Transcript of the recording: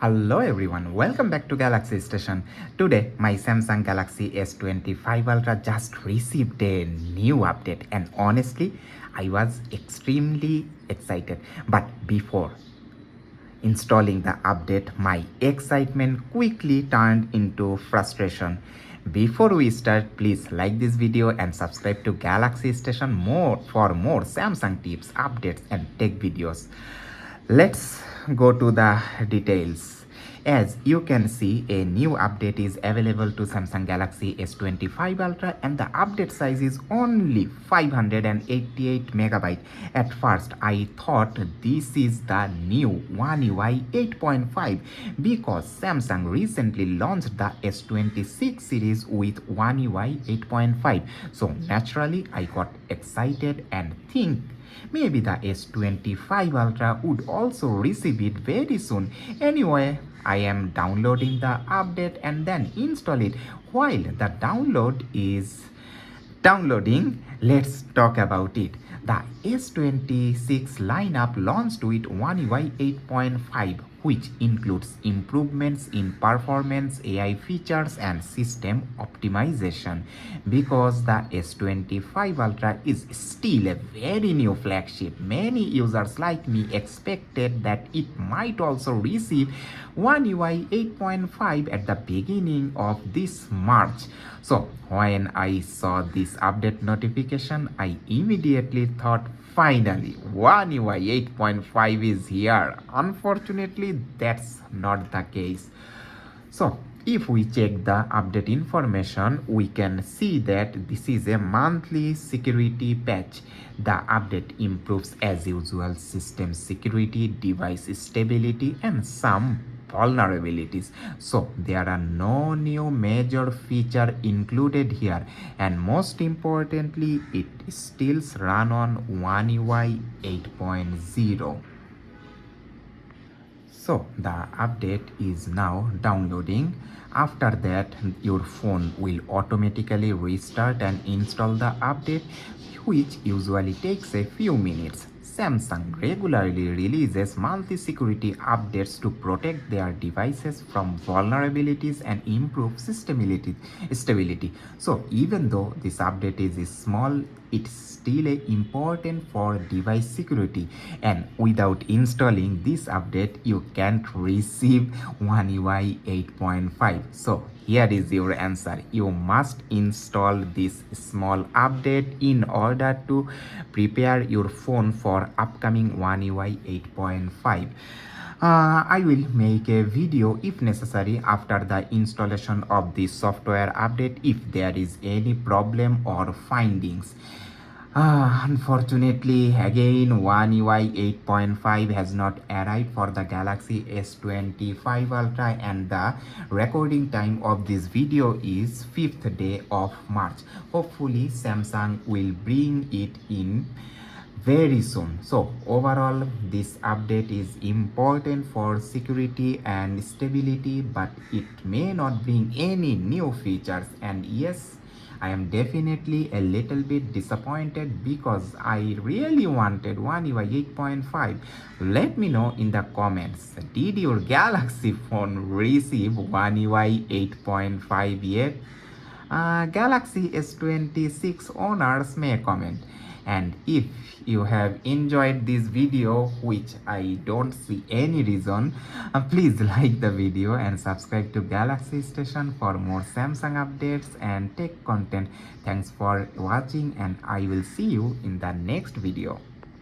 Hello everyone, welcome back to Galaxy Station. Today, my Samsung Galaxy S25 Ultra just received a new update and honestly, I was extremely excited. But before installing the update, my excitement quickly turned into frustration. Before we start, please like this video and subscribe to Galaxy Station for more Samsung tips, updates and tech videos. Let's go to the details. As you can see, a new update is available to Samsung Galaxy S25 Ultra and the update size is only 588 MB. At first, I thought this is the new One UI 8.5 because Samsung recently launched the S26 series with One UI 8.5. So naturally, I got excited and think maybe the S25 Ultra would also receive it very soon. Anyway, I am downloading the update and then install it. While the download is downloading, let's talk about it. The S26 lineup launched with One UI 8.5, which includes improvements in performance, AI features, and system optimization. Because the S25 Ultra is still a very new flagship, many users like me expected that it might also receive One UI 8.5 at the beginning of this March. So when I saw this update notification, I immediately thought, finally, One UI 8.5 is here. Unfortunately, that's not the case. So if we check the update information, we can see that this is a monthly security patch. The update improves as usual system security, device stability and some vulnerabilities. So there are no new major feature included here, and most importantly, it still run on One UI 8.0. So the update is now downloading. After that, your phone will automatically restart and install the update, which usually takes a few minutes. Samsung regularly releases multi-security updates to protect their devices from vulnerabilities and improve stability. So even though this update is small, it's still important for device security, and without installing this update you can't receive One UI 8.5. So here is your answer. You must install this small update in order to prepare your phone for upcoming One UI 8.5. I will make a video if necessary after the installation of this software update if there is any problem or findings. Unfortunately, again, One UI 8.5 has not arrived for the Galaxy S25 Ultra, and the recording time of this video is 5th day of March. Hopefully, Samsung will bring it in very soon. So overall, this update is important for security and stability, but it may not bring any new features. And yes, I am definitely a little bit disappointed because I really wanted One UI 8.5. Let me know in the comments, did your Galaxy phone receive One UI 8.5 yet? Galaxy S26 owners may comment. And if you have enjoyed this video, which I don't see any reason, please like the video and subscribe to Galaxy Station for more Samsung updates and tech content. Thanks for watching, and I will see you in the next video.